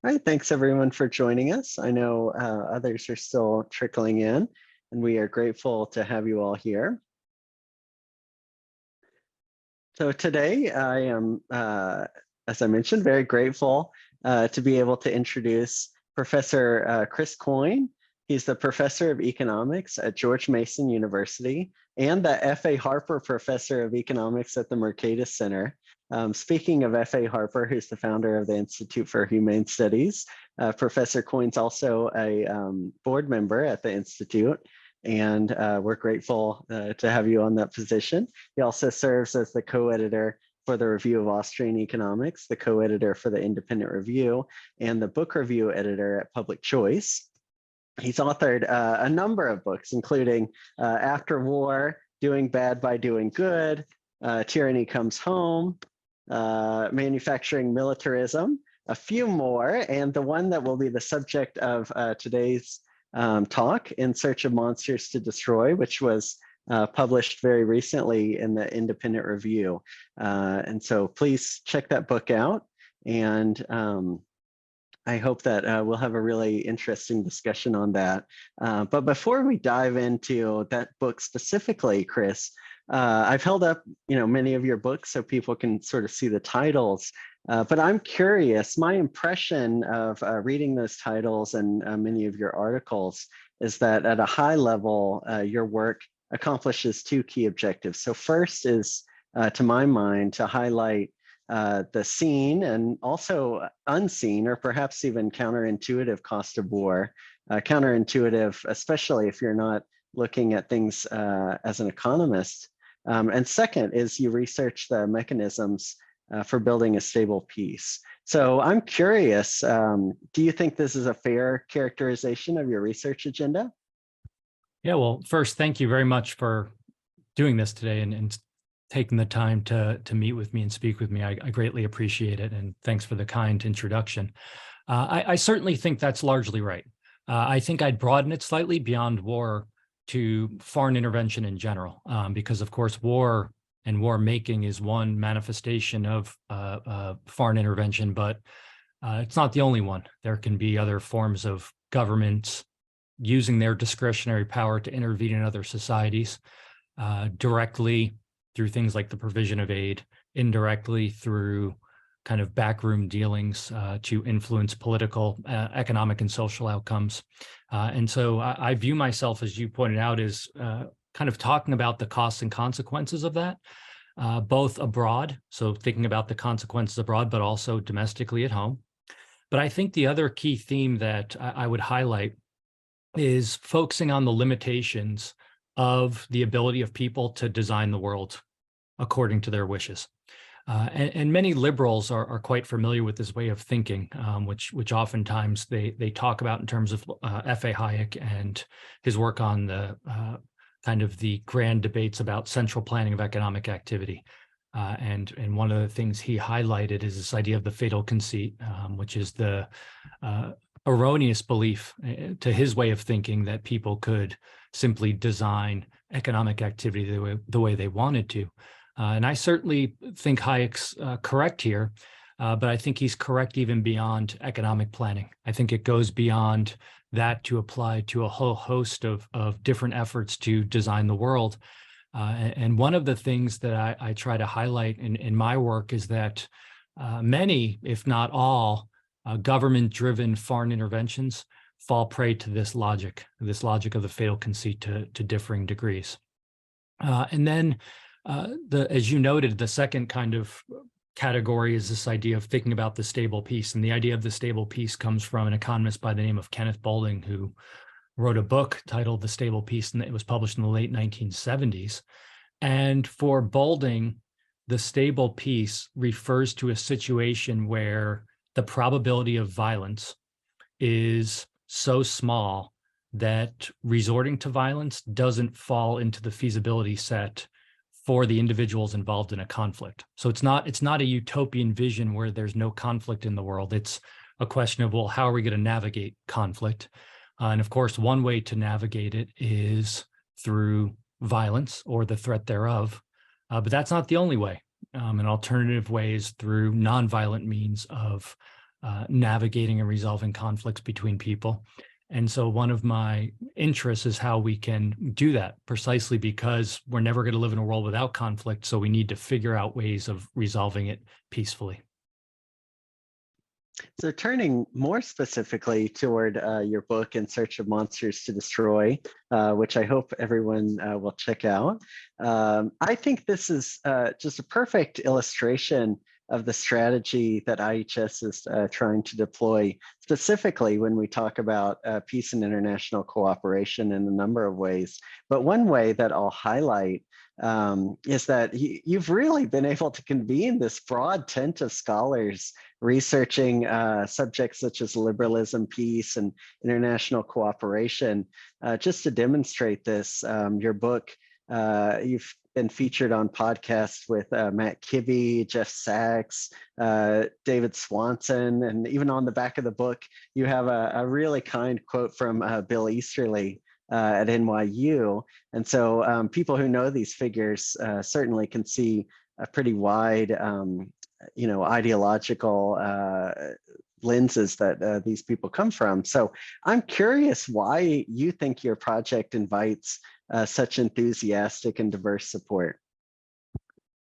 All right, thanks everyone for joining us. I know others are still trickling in, and we are grateful to have you all here. So today I am, as I mentioned, very grateful to be able to introduce Professor Chris Coyne. He's the professor of economics at George Mason University and the F.A. Harper Professor of Economics at the Mercatus Center. Speaking of F.A. Harper, who's the founder of the Institute for Humane Studies, Professor Coyne's also a board member at the Institute, and we're grateful to have you on that position. He also serves as the co-editor for the Review of Austrian Economics, the co-editor for the Independent Review, and the book review editor at Public Choice. He's authored a number of books, including After War, Doing Bad by Doing Good, Tyranny Comes Home, Manufacturing Militarism, a few more, and the one that will be the subject of today's talk, In Search of Monsters to Destroy, which was published very recently in the Independent Review. And so please check that book out. And I hope that we'll have a really interesting discussion on that. But before we dive into that book specifically, Chris, I've held up, many of your books so people can sort of see the titles. But I'm curious, my impression of reading those titles and many of your articles is that at a high level, your work accomplishes two key objectives. So first is, to my mind, to highlight the seen and also unseen, or perhaps even counterintuitive cost of war. Counterintuitive, especially if you're not looking at things as an economist. And second is you research the mechanisms for building a stable peace. So I'm curious, do you think this is a fair characterization of your research agenda? Yeah, well, first, thank you very much for doing this today and taking the time to meet with me and speak with me. I greatly appreciate it. And thanks for the kind introduction. I certainly think that's largely right. I think I'd broaden it slightly beyond war to foreign intervention in general, because of course, war and war making is one manifestation of foreign intervention, but it's not the only one. There can be other forms of governments using their discretionary power to intervene in other societies, directly through things like the provision of aid, indirectly through kind of backroom dealings to influence political, economic, and social outcomes. And so I view myself, as you pointed out, as kind of talking about the costs and consequences of that, both abroad, so thinking about the consequences abroad, but also domestically at home. But I think the other key theme that I would highlight is focusing on the limitations of the ability of people to design the world according to their wishes. And many liberals are quite familiar with this way of thinking, which oftentimes they talk about in terms of F.A. Hayek and his work on the kind of the grand debates about central planning of economic activity. And one of the things he highlighted is this idea of the fatal conceit, which is the erroneous belief, to his way of thinking, that people could simply design economic activity the way they wanted to. And I certainly think Hayek's correct here, but I think he's correct even beyond economic planning. I think it goes beyond that to apply to a whole host of different efforts to design the world. And one of the things that I try to highlight in my work is that many, if not all, government-driven foreign interventions fall prey to this logic of the fatal conceit to differing degrees. And then, as you noted, the second kind of category is this idea of thinking about the stable peace. And the idea of the stable peace comes from an economist by the name of Kenneth Boulding, who wrote a book titled The Stable Peace, and it was published in the late 1970s. And for Boulding, the stable peace refers to a situation where the probability of violence is so small that resorting to violence doesn't fall into the feasibility set for the individuals involved in a conflict. So it's not a utopian vision where there's no conflict in the world. It's a question of, well, how are we going to navigate conflict? And of course, one way to navigate it is through violence or the threat thereof. But that's not the only way. An alternative way is through nonviolent means of navigating and resolving conflicts between people. And so one of my interests is how we can do that, precisely because we're never going to live in a world without conflict. So we need to figure out ways of resolving it peacefully. So turning more specifically toward your book, In Search of Monsters to Destroy, which I hope everyone will check out. I think this is just a perfect illustration of the strategy that IHS is trying to deploy, specifically when we talk about peace and international cooperation in a number of ways. But one way that I'll highlight is that you've really been able to convene this broad tent of scholars researching subjects such as liberalism, peace, and international cooperation. Just to demonstrate this, your book, you've been featured on podcasts with Matt Kibbe, Jeff Sachs, David Swanson, and even on the back of the book, you have a really kind quote from Bill Easterly at NYU. And so people who know these figures certainly can see a pretty wide, ideological lenses that these people come from. So I'm curious why you think your project invites such enthusiastic and diverse support.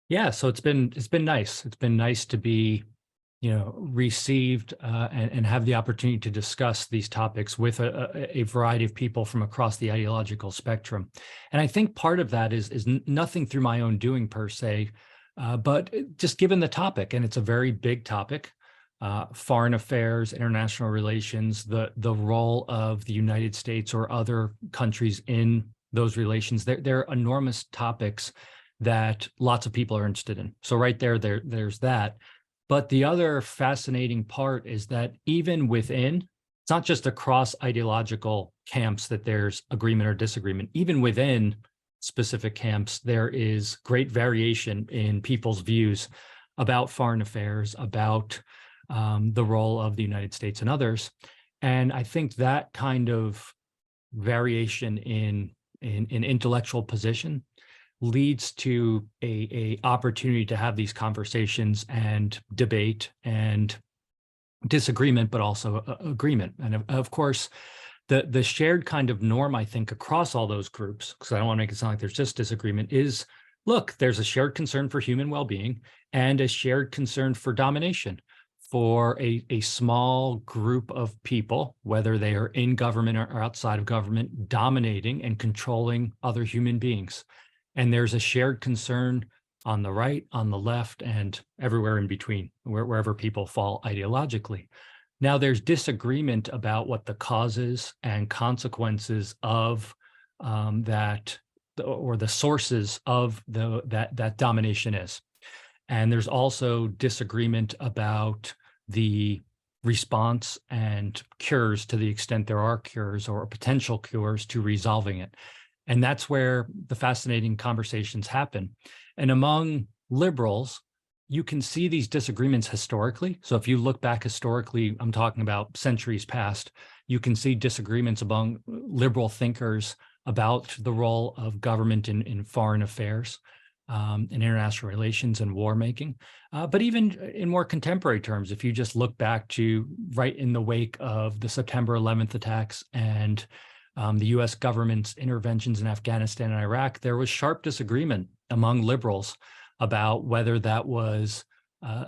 Yeah, so it's been nice. It's been nice to be, received and have the opportunity to discuss these topics with a variety of people from across the ideological spectrum. And I think part of that is nothing through my own doing per se, but just given the topic, and it's a very big topic, foreign affairs, international relations, the role of the United States or other countries in those relations. They're enormous topics that lots of people are interested in. So right there's that. But the other fascinating part is that even within, it's not just across ideological camps that there's agreement or disagreement. Even within specific camps, there is great variation in people's views about foreign affairs, about the role of the United States and others. And I think that kind of variation in intellectual position leads to a opportunity to have these conversations and debate and disagreement, but also agreement. And of course, the shared kind of norm, I think, across all those groups, because I don't want to make it sound like there's just disagreement, is, look, there's a shared concern for human well-being and a shared concern for domination for a small group of people, whether they are in government or outside of government, dominating and controlling other human beings. And there's a shared concern on the right, on the left, and everywhere in between, wherever people fall ideologically. Now, there's disagreement about what the causes and consequences of that, or the sources of that domination is. And there's also disagreement about the response and cures, to the extent there are cures or potential cures, to resolving it. And that's where the fascinating conversations happen. And among liberals, you can see these disagreements historically. So if you look back historically, I'm talking about centuries past, you can see disagreements among liberal thinkers about the role of government in foreign affairs, in international relations and war making. But even in more contemporary terms, if you just look back to right in the wake of the September 11th attacks and the US government's interventions in Afghanistan and Iraq, there was sharp disagreement among liberals about whether that was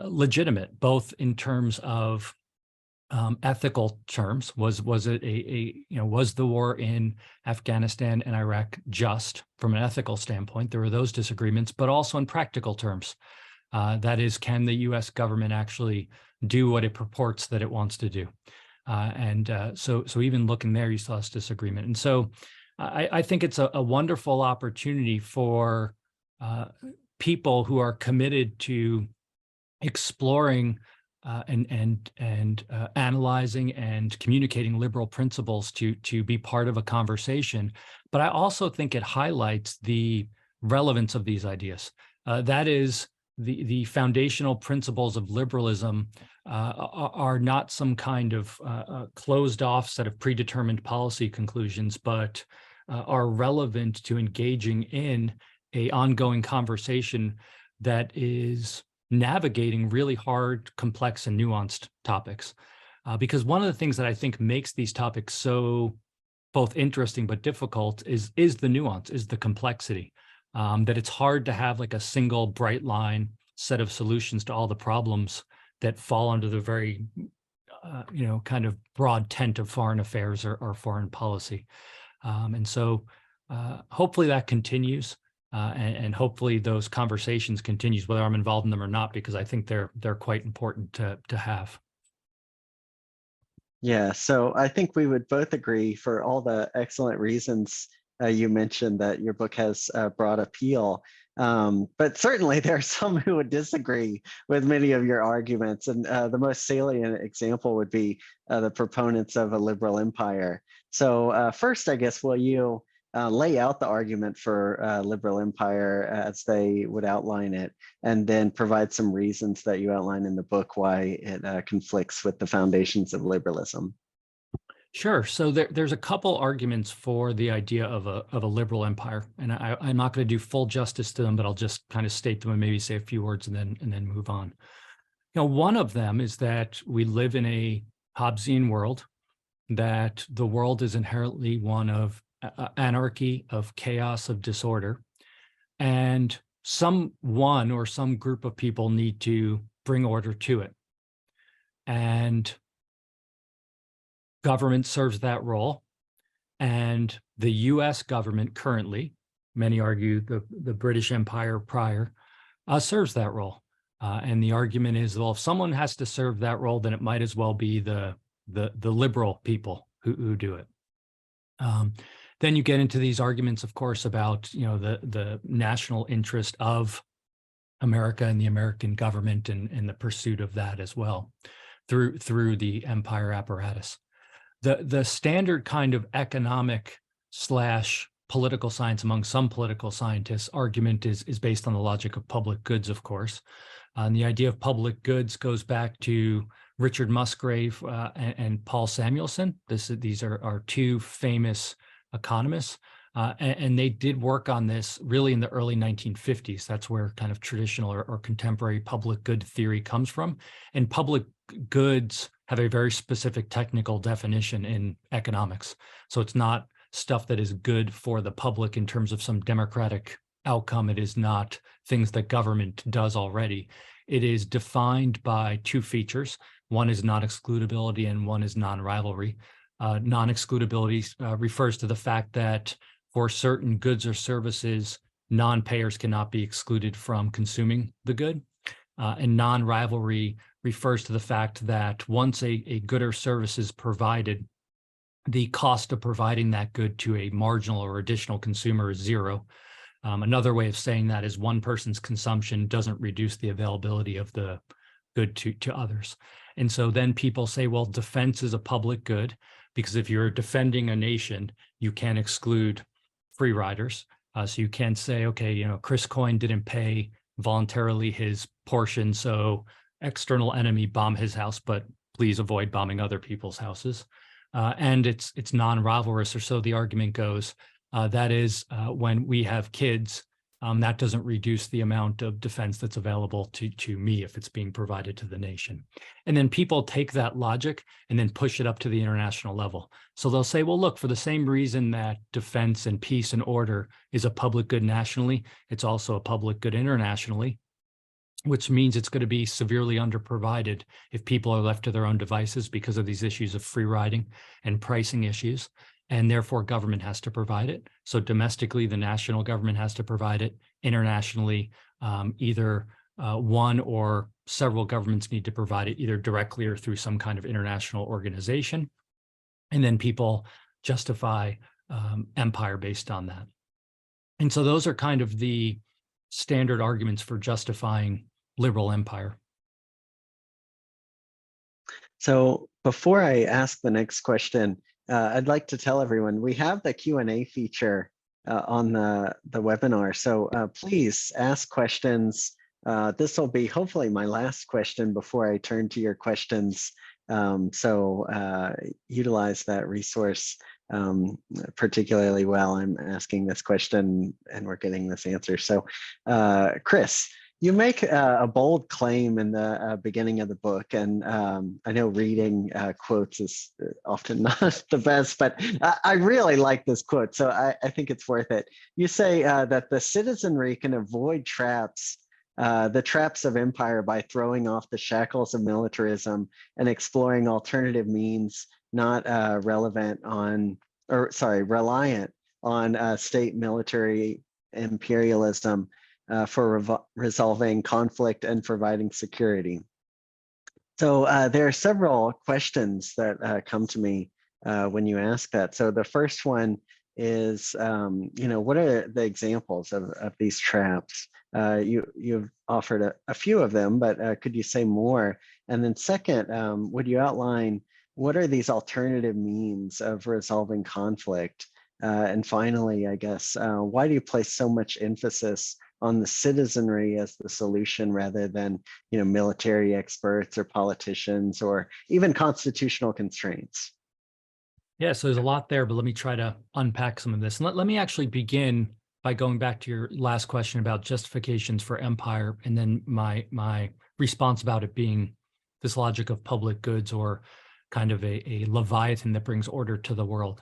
legitimate, both in terms of ethical terms. Was the war in Afghanistan and Iraq just from an ethical standpoint? There were those disagreements, but also in practical terms. That is, can the US government actually do what it purports that it wants to do? So even looking there, you saw this disagreement. And so I think it's a wonderful opportunity for people who are committed to exploring and analyzing and communicating liberal principles to be part of a conversation. But I also think it highlights the relevance of these ideas. That is, the foundational principles of liberalism are not some kind of closed off set of predetermined policy conclusions, but are relevant to engaging in an ongoing conversation that is navigating really hard, complex, and nuanced topics. Because one of the things that I think makes these topics so both interesting but difficult is the nuance, is the complexity. That it's hard to have like a single bright line set of solutions to all the problems that fall under the very kind of broad tent of foreign affairs or foreign policy. And so hopefully that continues. And hopefully those conversations continues, whether I'm involved in them or not, because I think they're quite important to have. Yeah, so I think we would both agree for all the excellent reasons you mentioned that your book has broad appeal. But certainly there are some who would disagree with many of your arguments. And the most salient example would be the proponents of a liberal empire. So first, I guess, will you lay out the argument for liberal empire as they would outline it, and then provide some reasons that you outline in the book why it conflicts with the foundations of liberalism? Sure. So there's a couple arguments for the idea of a liberal empire, and I'm not going to do full justice to them, but I'll just kind of state them and maybe say a few words and then move on. One of them is that we live in a Hobbesian world, that the world is inherently one of anarchy, of chaos, of disorder, and someone or some group of people need to bring order to it. And government serves that role. And the US government currently, many argue the British Empire prior, serves that role. And the argument is, well, if someone has to serve that role, then it might as well be the liberal people who do it. Then you get into these arguments, of course, about the national interest of America and the American government and the pursuit of that as well through the empire apparatus. The standard kind of economic / political science among some political scientists argument is based on the logic of public goods, of course. And the idea of public goods goes back to Richard Musgrave and Paul Samuelson. These are two famous economists, and they did work on this really in the early 1950s. That's where kind of traditional or contemporary public good theory comes from. And public goods have a very specific technical definition in economics. So it's not stuff that is good for the public in terms of some democratic outcome. It is not things that government does already. It is defined by two features. One is non-excludability and one is non-rivalry. Non-excludability refers to the fact that for certain goods or services, non-payers cannot be excluded from consuming the good. And non-rivalry refers to the fact that once a good or service is provided, the cost of providing that good to a marginal or additional consumer is zero. Another way of saying that is one person's consumption doesn't reduce the availability of the good to others. And so then people say, well, defense is a public good, because if you're defending a nation, you can't exclude free riders. So you can't say, okay, Chris Coyne didn't pay voluntarily his portion, so external enemy bomb his house, but please avoid bombing other people's houses. And it's non-rivalrous, or so the argument goes. That is, when we have kids, that doesn't reduce the amount of defense that's available to me if it's being provided to the nation. And then people take that logic and then push it up to the international level. So they'll say, well, look, for the same reason that defense and peace and order is a public good nationally, it's also a public good internationally, which means it's going to be severely underprovided if people are left to their own devices because of these issues of free riding and pricing issues. And therefore, government has to provide it. So domestically, the national government has to provide it. Internationally, either one or several governments need to provide it, either directly or through some kind of international organization. And then people justify empire based on that. And so those are kind of the standard arguments for justifying liberal empire. So before I ask the next question, I'd like to tell everyone we have the Q&A feature on the webinar. So please ask questions. This will be hopefully my last question before I turn to your questions. So utilize that resource particularly while I'm asking this question and we're getting this answer. So Chris, You make a bold claim in the beginning of the book, and I know reading quotes is often not the best, but I really like this quote, so I think it's worth it. You say that the citizenry can avoid traps, the traps of empire, by throwing off the shackles of militarism and exploring alternative means not reliant on state military imperialism for resolving conflict and providing security. So there are several questions that come to me when you ask that. So the first one is, what are the examples of these traps? You've offered a few of them, but could you say more? And then second, would you outline what are these alternative means of resolving conflict? And finally, I guess, why do you place so much emphasis on the citizenry as the solution rather than, military experts or politicians or even constitutional constraints? Yeah, so there's a lot there, but let me try to unpack some of this. And let me actually begin by going back to your last question about justifications for empire, and then my response about it being this logic of public goods, or kind of a leviathan that brings order to the world.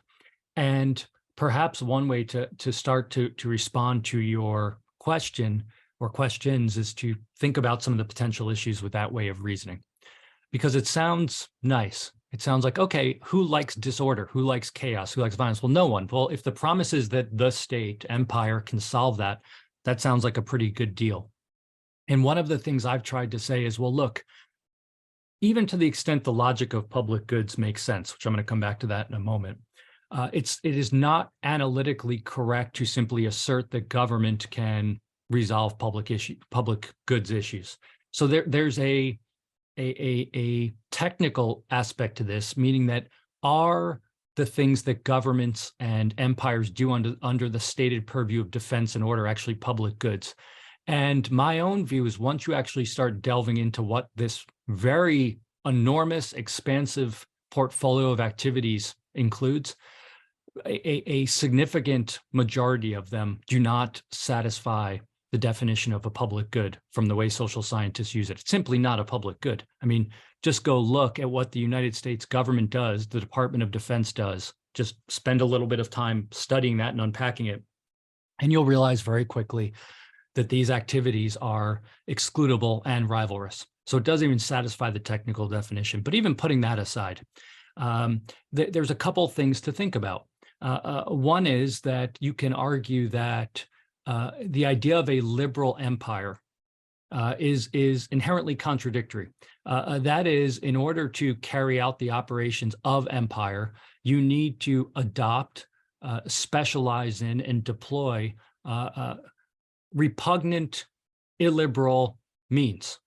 And perhaps one way to start to respond to your question or questions is to think about some of the potential issues with that way of reasoning, because it sounds nice. It sounds like, okay, who likes disorder? Who likes chaos? Who likes violence? Well, no one. Well, if the promise is that the state, empire, can solve that, that sounds like a pretty good deal. And one of the things I've tried to say is, well, look, even to the extent the logic of public goods makes sense, which I'm going to come back to that in a moment, it is not analytically correct to simply assert that government can resolve public goods issues. So there's a technical aspect to this, meaning that are the things that governments and empires do under the stated purview of defense and order actually public goods? And my own view is, once you actually start delving into what this very enormous, expansive portfolio of activities includes, a significant majority of them do not satisfy the definition of a public good from the way social scientists use it. It's simply not a public good. I mean, just go look at what the United States government does, the Department of Defense does. Just spend a little bit of time studying that and unpacking it, and you'll realize very quickly that these activities are excludable and rivalrous. So it doesn't even satisfy the technical definition. But even putting that aside, there's a couple things to think about. One is that you can argue that the idea of a liberal empire is inherently contradictory. That is, in order to carry out the operations of empire, you need to adopt, specialize in, and deploy repugnant, illiberal means.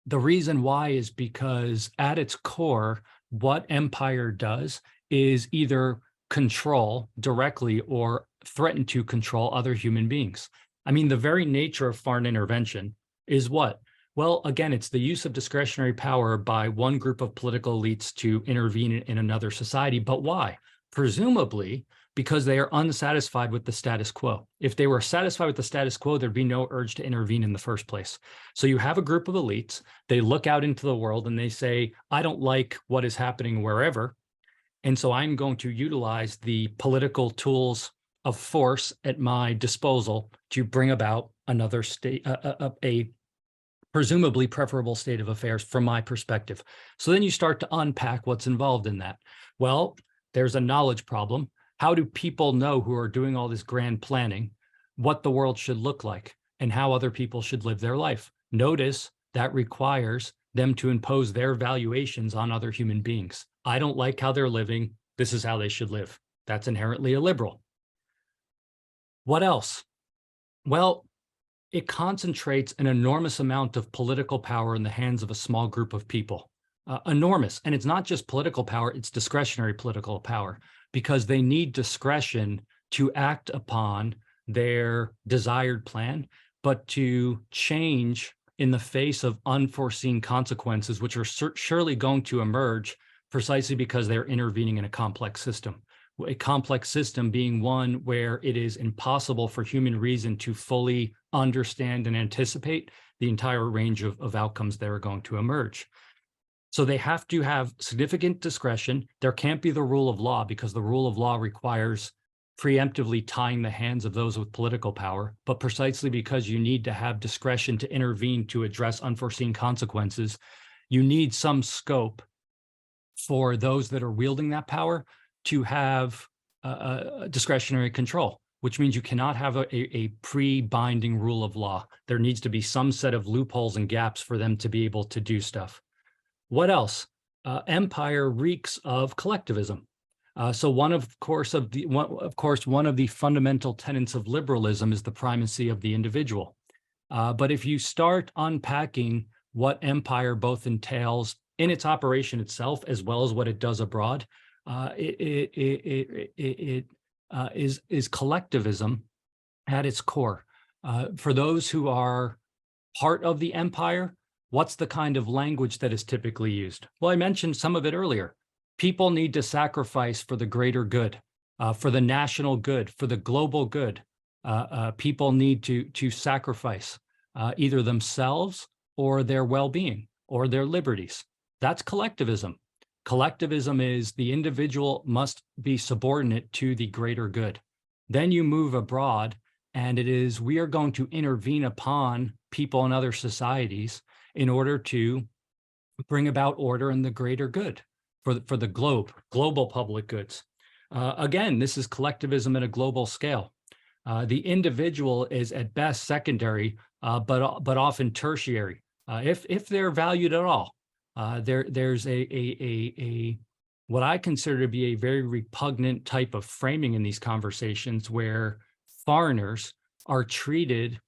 The reason why is because at its core, what empire does is either control directly or threaten to control other human beings. I mean, the very nature of foreign intervention is what? Well, again, it's the use of discretionary power by one group of political elites to intervene in another society. But why? Presumably because they are unsatisfied with the status quo. If they were satisfied with the status quo, there'd be no urge to intervene in the first place. So you have a group of elites, they look out into the world and they say, I don't like what is happening wherever, and so I'm going to utilize the political tools of force at my disposal to bring about another state, a presumably preferable state of affairs from my perspective. So then you start to unpack what's involved in that. Well, there's a knowledge problem. How do people know, who are doing all this grand planning, what the world should look like and how other people should live their life? Notice that requires them to impose their valuations on other human beings. I don't like how they're living. This is how they should live. That's inherently illiberal. What else? Well, it concentrates an enormous amount of political power in the hands of a small group of people. Enormous. And it's not just political power, it's discretionary political power, because they need discretion to act upon their desired plan, but to change in the face of unforeseen consequences, which are surely going to emerge precisely because they're intervening in a complex system. a complex system being one where it is impossible for human reason to fully understand and anticipate the entire range of outcomes that are going to emerge. So they have to have significant discretion. There can't be the rule of law, because the rule of law requires preemptively tying the hands of those with political power. But precisely because you need to have discretion to intervene to address unforeseen consequences, you need some scope for those that are wielding that power to have discretionary control, which means you cannot have a pre-binding rule of law. There needs to be some set of loopholes and gaps for them to be able to do stuff. What else? Empire reeks of collectivism. So one of the fundamental tenets of liberalism is the primacy of the individual. But if you start unpacking what empire both entails in its operation itself, as well as what it does abroad, it is collectivism at its core. For those who are part of the empire, what's the kind of language that is typically used? Well, I mentioned some of it earlier. People need to sacrifice for the greater good, for the national good, for the global good. People need to sacrifice either themselves or their well-being or their liberties. That's collectivism. Collectivism is the individual must be subordinate to the greater good. Then you move abroad, and it is we are going to intervene upon people in other societies in order to bring about order and the greater good for the global public goods. Again, this is collectivism at a global scale. The individual is at best secondary, but often tertiary, if they're valued at all. There's what I consider to be a very repugnant type of framing in these conversations, where foreigners are treated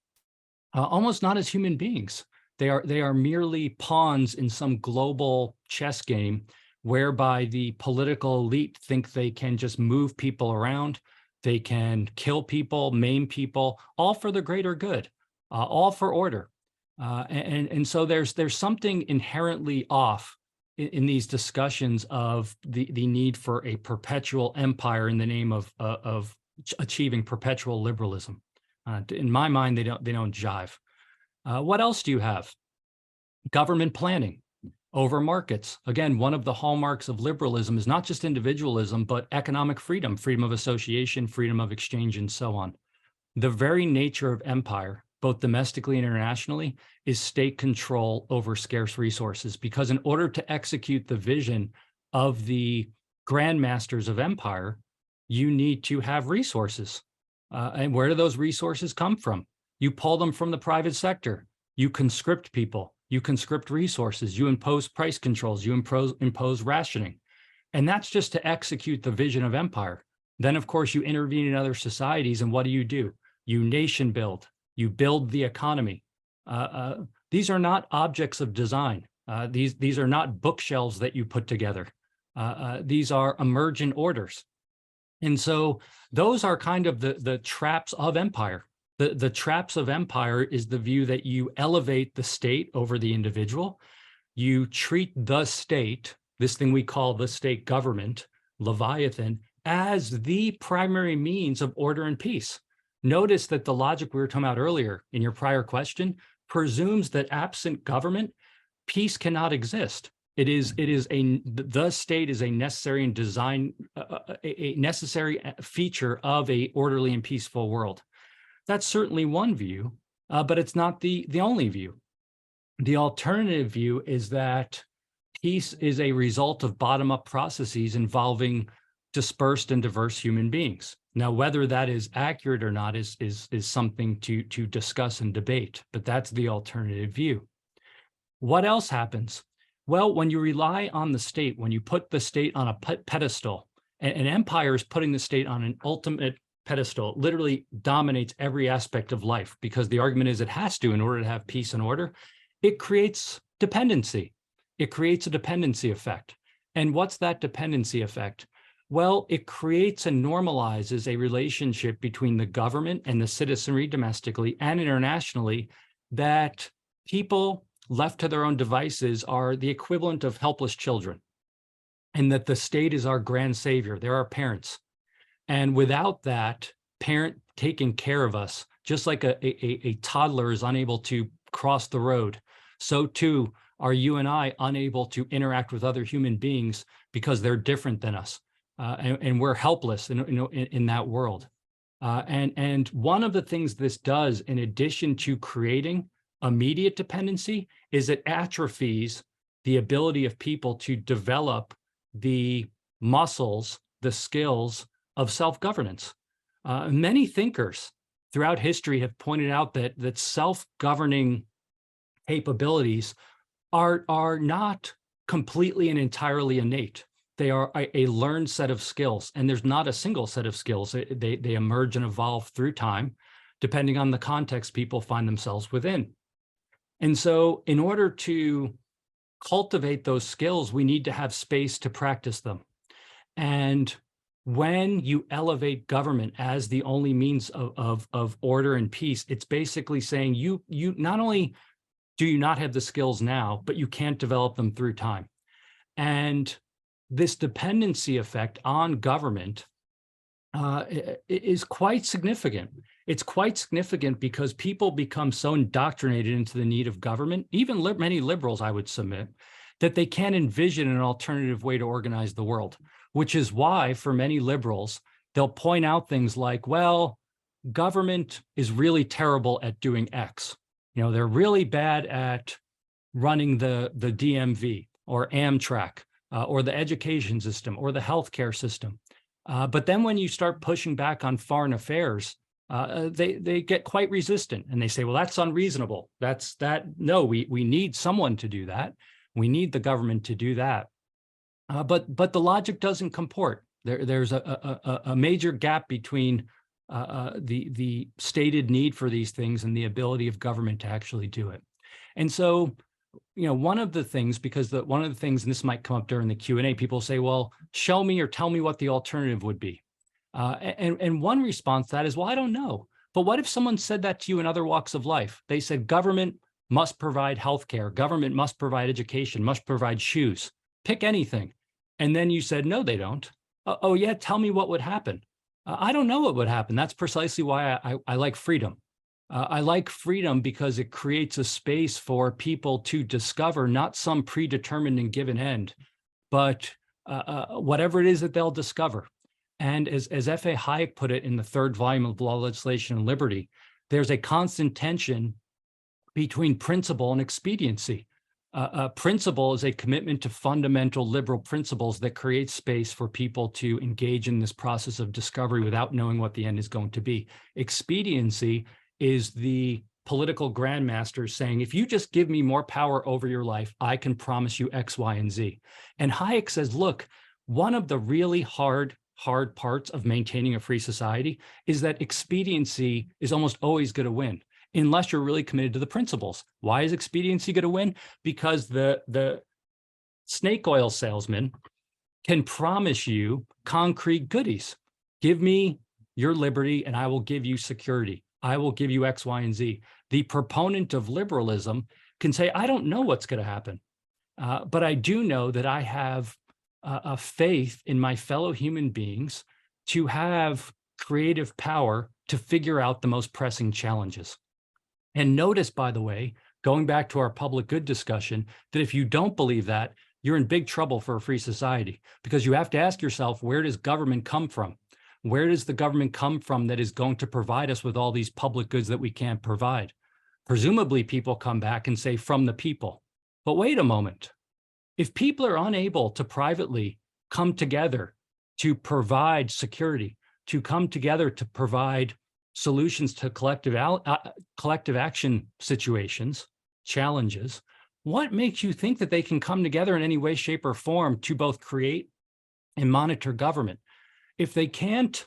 almost not as human beings. They are merely pawns in some global chess game, whereby the political elite think they can just move people around, they can kill people, maim people, all for the greater good, all for order. And so there's something inherently off in these discussions of the need for a perpetual empire in the name of achieving perpetual liberalism. In my mind, they don't jive. What else do you have? Government planning over markets. Again, one of the hallmarks of liberalism is not just individualism, but economic freedom, freedom of association, freedom of exchange, and so on. The very nature of empire, both domestically and internationally, is state control over scarce resources, because in order to execute the vision of the grandmasters of empire, you need to have resources. And where do those resources come from? You pull them from the private sector. You conscript people. You conscript resources. You impose price controls. You impose rationing. And that's just to execute the vision of empire. Then, of course, you intervene in other societies. And what do? You nation build. You build the economy. These are not objects of design. These are not bookshelves that you put together. These are emergent orders. And so those are kind of the traps of empire. The traps of empire is the view that you elevate the state over the individual. You treat the state, this thing we call the state government, Leviathan, as the primary means of order and peace. Notice that the logic we were talking about earlier in your prior question presumes that absent government, peace cannot exist. The state is a necessary and a necessary feature of a orderly and peaceful world. That's certainly one view, but it's not the only view. The alternative view is that peace is a result of bottom-up processes involving dispersed and diverse human beings. Now, whether that is accurate or not is something to discuss and debate, but that's the alternative view. What else happens? Well, when you rely on the state, when you put the state on a pedestal, an empire is putting the state on an ultimate pedestal, it literally dominates every aspect of life, because the argument is it has to in order to have peace and order. It creates dependency. It creates a dependency effect. And what's that dependency effect? Well, it creates and normalizes a relationship between the government and the citizenry domestically and internationally, that people left to their own devices are the equivalent of helpless children, and that the state is our grand savior. They're our parents. And without that parent taking care of us, just like a toddler is unable to cross the road, so too are you and I unable to interact with other human beings because they're different than us. And we're helpless in that world. And one of the things this does, in addition to creating immediate dependency, is it atrophies the ability of people to develop the muscles, the skills of self-governance. Many thinkers throughout history have pointed out that self-governing capabilities are not completely and entirely innate. They are a learned set of skills, and there's not a single set of skills. They emerge and evolve through time, depending on the context people find themselves within. And so in order to cultivate those skills, we need to have space to practice them. And when you elevate government as the only means of order and peace, it's basically saying you not only do you not have the skills now, but you can't develop them through time. And this dependency effect on government is quite significant. It's quite significant because people become so indoctrinated into the need of government, even many liberals, I would submit, that they can't envision an alternative way to organize the world, which is why for many liberals, they'll point out things like, well, government is really terrible at doing X. They're really bad at running the DMV or Amtrak or the education system or the healthcare system. But then when you start pushing back on foreign affairs, they get quite resistant, and they say, well, that's unreasonable. No, we need someone to do that. We need the government to do that. But the logic doesn't comport. There's a major gap between the stated need for these things and the ability of government to actually do it. And so, one of the things, and this might come up during the Q&A, people say, well, show me or tell me what the alternative would be. And one response to that is, well, I don't know. But what if someone said that to you in other walks of life? They said, government must provide healthcare, government must provide education, must provide shoes, pick anything. And then you said, no, they don't. Oh yeah, tell me what would happen. I don't know what would happen. That's precisely why I like freedom. I like freedom because it creates a space for people to discover not some predetermined and given end, but whatever it is that they'll discover. And as F.A. Hayek put it in the third volume of Law, Legislation, and Liberty, there's a constant tension between principle and expediency. Principle is a commitment to fundamental liberal principles that create space for people to engage in this process of discovery without knowing what the end is going to be. Expediency is the political grandmaster saying, if you just give me more power over your life, I can promise you X, Y, and Z. And Hayek says, look, one of the really hard parts of maintaining a free society is that expediency is almost always going to win, unless you're really committed to the principles. Why is expediency going to win? Because the snake oil salesman can promise you concrete goodies. Give me your liberty and I will give you security. I will give you X, Y, and Z. The proponent of liberalism can say, I don't know what's going to happen, but I do know that I have a faith in my fellow human beings to have creative power to figure out the most pressing challenges. And notice, by the way, going back to our public good discussion, that if you don't believe that, you're in big trouble for a free society, because you have to ask yourself, where does government come from? Where does the government come from that is going to provide us with all these public goods that we can't provide? Presumably, people come back and say, from the people. But wait a moment. If people are unable to privately come together to provide security, to come together to provide solutions to collective action situations, challenges, what makes you think that they can come together in any way, shape, or form to both create and monitor government? If they can't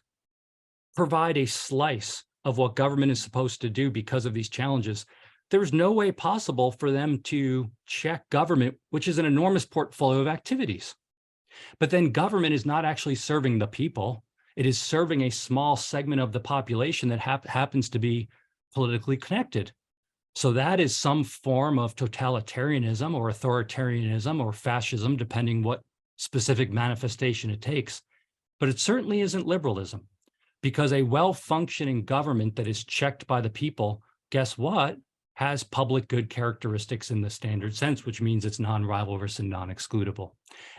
provide a slice of what government is supposed to do because of these challenges, there's no way possible for them to check government, which is an enormous portfolio of activities. But then government is not actually serving the people. It is serving a small segment of the population that happens to be politically connected. So that is some form of totalitarianism or authoritarianism or fascism, depending what specific manifestation it takes. But it certainly isn't liberalism. because a well-functioning government that is checked by the people, guess what, has public good characteristics in the standard sense, which means it's non-rivalrous and non-excludable.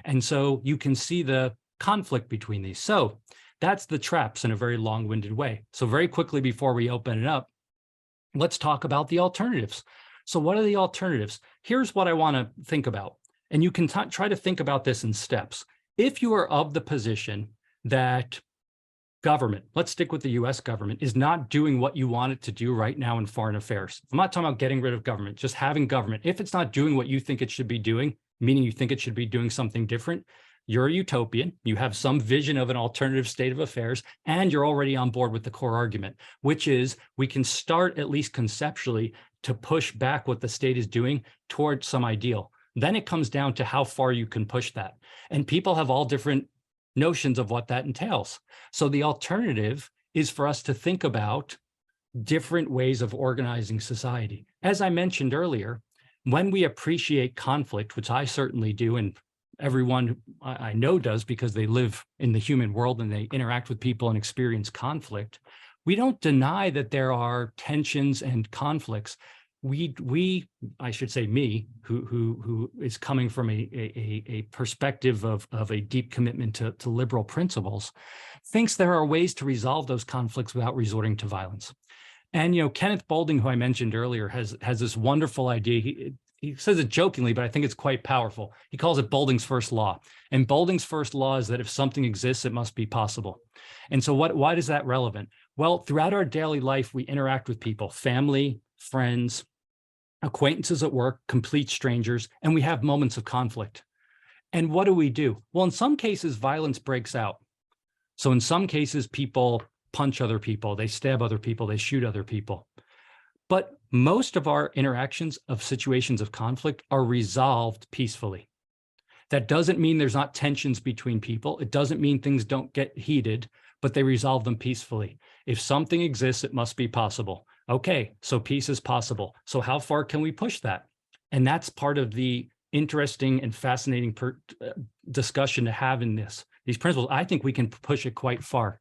And so you can see the conflict between these. So that's the traps in a very long-winded way. So very quickly before we open it up, let's talk about the alternatives. So what are the alternatives? Here's what I want to think about. And you can try to think about this in steps. If you are of the position that government, let's stick with the US government, is not doing what you want it to do right now in foreign affairs. I'm not talking about getting rid of government, just having government. If it's not doing what you think it should be doing, meaning you think it should be doing something different, you're a utopian, you have some vision of an alternative state of affairs, and you're already on board with the core argument, which is we can start at least conceptually to push back what the state is doing towards some ideal. Then it comes down to how far you can push that. And people have all different notions of what that entails. So the alternative is for us to think about different ways of organizing society. As I mentioned earlier, when we appreciate conflict, which I certainly do, and everyone I know does because they live in the human world and they interact with people and experience conflict, we don't deny that there are tensions and conflicts. I should say me, who is coming from a perspective of a deep commitment to liberal principles, thinks there are ways to resolve those conflicts without resorting to violence. And, Kenneth Boulding, who I mentioned earlier, has this wonderful idea. He says it jokingly, but I think it's quite powerful. He calls it Boulding's first law. And Boulding's first law is that if something exists, it must be possible. And so why is that relevant? Well, throughout our daily life, we interact with people, family, friends, acquaintances at work, complete strangers, and we have moments of conflict. And what do? Well, in some cases, violence breaks out. So in some cases, people punch other people, they stab other people, they shoot other people. But most of our interactions of situations of conflict are resolved peacefully. That doesn't mean there's not tensions between people. It doesn't mean things don't get heated, but they resolve them peacefully. If something exists, it must be possible. Okay, so peace is possible. So how far can we push that? And that's part of the interesting and fascinating discussion to have in these principles. I think we can push it quite far.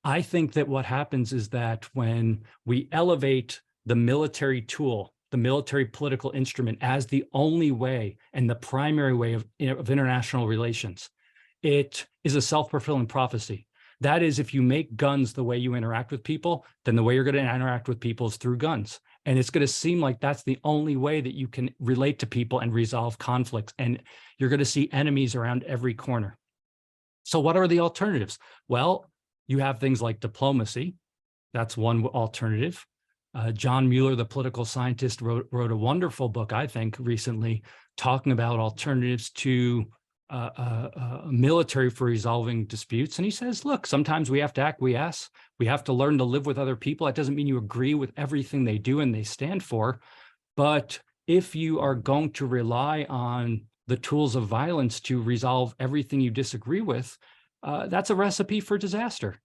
I think that what happens is that when we elevate the military tool, the military political instrument as the only way and the primary way of international relations, it is a self-fulfilling prophecy. That is, if you make guns the way you interact with people, then the way you're going to interact with people is through guns. And it's going to seem like that's the only way that you can relate to people and resolve conflicts. And you're going to see enemies around every corner. So what are the alternatives? Well, you have things like diplomacy. That's one alternative. John Mueller, the political scientist, wrote a wonderful book, I think, recently, talking about alternatives to military for resolving disputes. And he says, look, sometimes we have to acquiesce. We have to learn to live with other people. That doesn't mean you agree with everything they do and they stand for. But if you are going to rely on the tools of violence to resolve everything you disagree with, that's a recipe for disaster.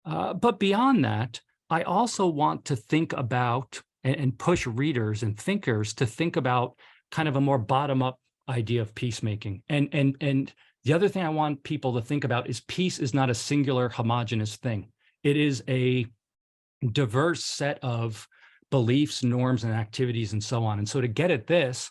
But beyond that, I also want to think about and push readers and thinkers to think about kind of a more bottom-up idea of peacemaking. And the other thing I want people to think about is peace is not a singular homogeneous thing. It is a diverse set of beliefs, norms, and activities, and so on. And so to get at this,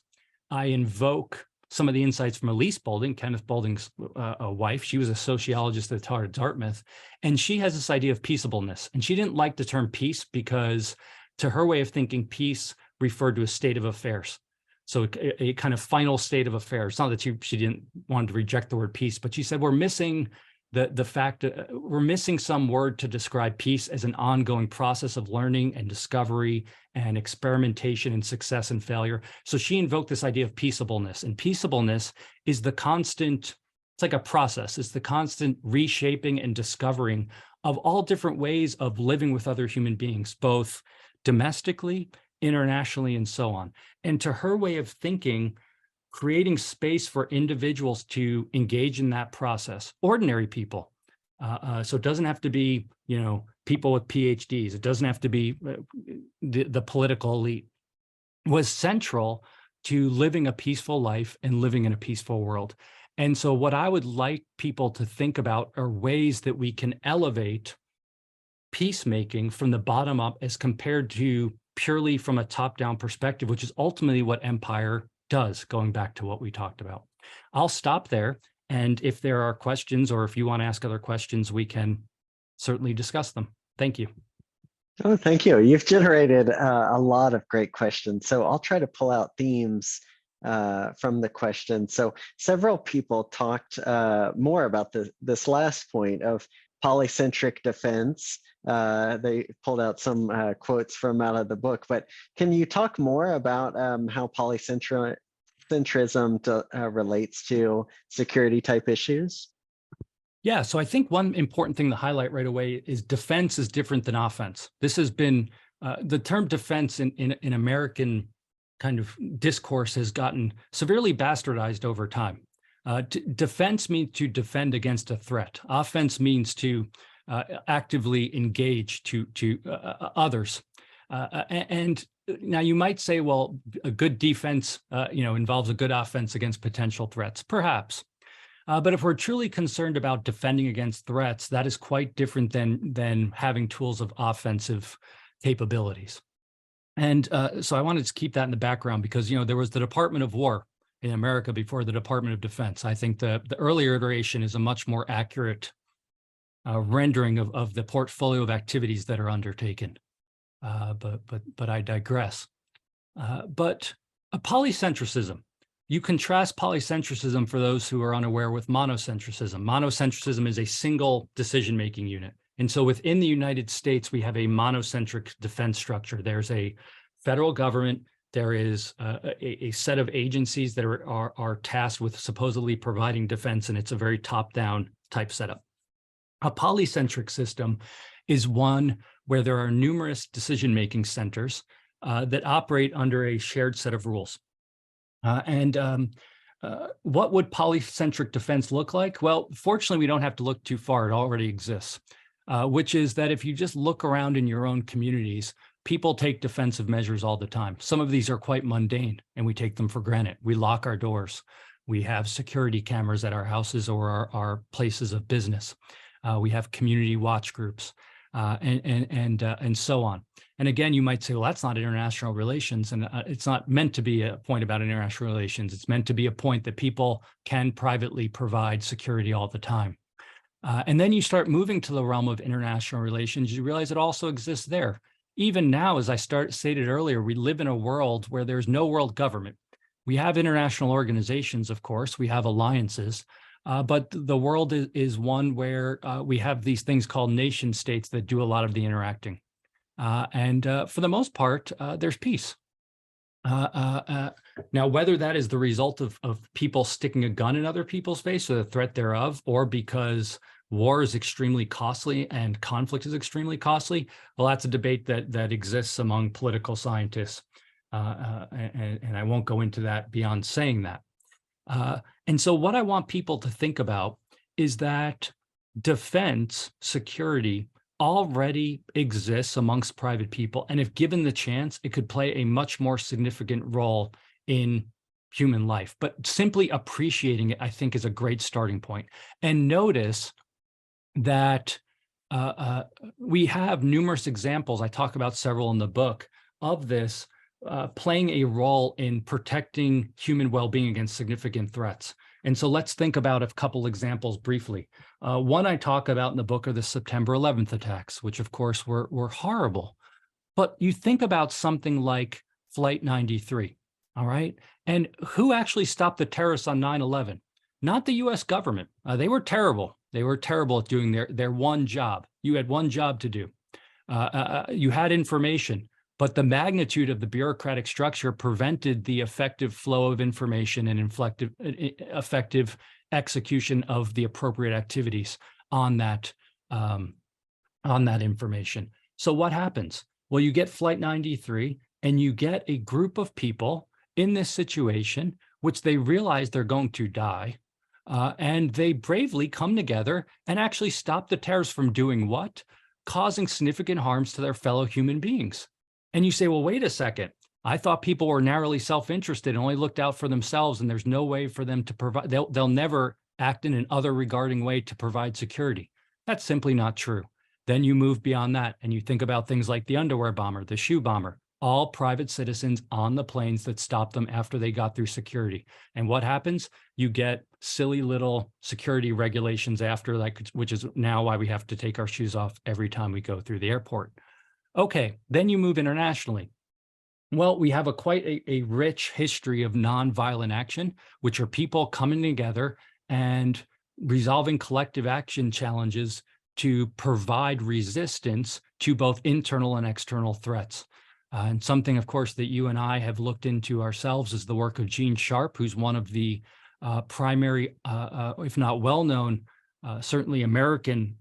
I invoke some of the insights from Elise Boulding, Kenneth Boulding's wife. She was a sociologist that taught at Dartmouth, and she has this idea of peaceableness. And she didn't like the term peace because, to her way of thinking, peace referred to a state of affairs. So a kind of final state of affairs. It's not that she didn't want to reject the word peace, but she said we're missing the fact that we're missing some word to describe peace as an ongoing process of learning and discovery and experimentation and success and failure. So she invoked this idea of peaceableness, and peaceableness is the constant, it's like a process. It's the constant reshaping and discovering of all different ways of living with other human beings, both domestically, internationally, and so on. And to her way of thinking, creating space for individuals to engage in that process, ordinary people. So it doesn't have to be, people with PhDs. It doesn't have to be the political elite, was central to living a peaceful life and living in a peaceful world. And so what I would like people to think about are ways that we can elevate peacemaking from the bottom up as compared to purely from a top-down perspective, which is ultimately what empire does, going back to what we talked about. I'll stop there. And if there are questions, or if you want to ask other questions, we can certainly discuss them. Thank you. Oh, thank you. You've generated a lot of great questions. So I'll try to pull out themes from the question. So several people talked more about this last point of polycentric defense. They pulled out some quotes from out of the book, but can you talk more about how polycentrism relates to security type issues? Yeah, so I think one important thing to highlight right away is defense is different than offense. This has been, the term defense in American kind of discourse has gotten severely bastardized over time. Defense means to defend against a threat. Offense means to actively engage to others. And now you might say, well, a good defense, involves a good offense against potential threats, perhaps. But if we're truly concerned about defending against threats, that is quite different than having tools of offensive capabilities. And so I wanted to keep that in the background because, there was the Department of War in America before the Department of Defense. I think the earlier iteration is a much more accurate rendering of the portfolio of activities that are undertaken. But I digress. But a polycentricism. You contrast polycentricism, for those who are unaware, with monocentrism. Monocentrism is a single decision-making unit. And so within the United States, we have a monocentric defense structure. There's a federal government. There is a set of agencies that are tasked with supposedly providing defense, and it's a very top-down type setup. A polycentric system is one where there are numerous decision-making centers that operate under a shared set of rules. What would polycentric defense look like? Well, fortunately, we don't have to look too far. It already exists, which is that if you just look around in your own communities, people take defensive measures all the time. Some of these are quite mundane, and we take them for granted. We lock our doors. We have security cameras at our houses or our places of business. We have community watch groups, and so on. And again, you might say, well, that's not international relations. And it's not meant to be a point about international relations. It's meant to be a point that people can privately provide security all the time. And then you start moving to the realm of international relations, you realize it also exists there. Even now, as I stated earlier, we live in a world where there's no world government. We have international organizations, of course, we have alliances, but the world is one where we have these things called nation states that do a lot of the interacting. And for the most part, there's peace. Now, whether that is the result of people sticking a gun in other people's face or the threat thereof, or because war is extremely costly and conflict is extremely costly, well, that's a debate that exists among political scientists. And I won't go into that beyond saying that. And so what I want people to think about is that defense, security, already exists amongst private people. And if given the chance, it could play a much more significant role in human life. But simply appreciating it, I think, is a great starting point. And notice that we have numerous examples, I talk about several in the book, of this playing a role in protecting human well-being against significant threats. And so let's think about a couple examples briefly. One I talk about in the book are the September 11th attacks, which of course were horrible. But you think about something like Flight 93, all right? And who actually stopped the terrorists on 9/11? Not the US government. They were terrible. They were terrible at doing their one job. You had one job to do. You had information, but the magnitude of the bureaucratic structure prevented the effective flow of information and effective execution of the appropriate activities on that information. So what happens? Well, you get Flight 93, and you get a group of people in this situation, which they realize they're going to die, and they bravely come together and actually stop the terrorists from doing what? Causing significant harms to their fellow human beings. And you say, well, wait a second. I thought people were narrowly self-interested and only looked out for themselves, and there's no way for them to provide, they'll never act in an other regarding way to provide security. That's simply not true. Then you move beyond that and you think about things like the underwear bomber, the shoe bomber, all private citizens on the planes that stopped them after they got through security. And what happens? You get silly little security regulations after that, which is now why we have to take our shoes off every time we go through the airport. Okay, then you move internationally. Well, we have quite a rich history of nonviolent action, which are people coming together and resolving collective action challenges to provide resistance to both internal and external threats. And something, of course, that you and I have looked into ourselves is the work of Gene Sharp, who's one of the primary, if not well-known, certainly American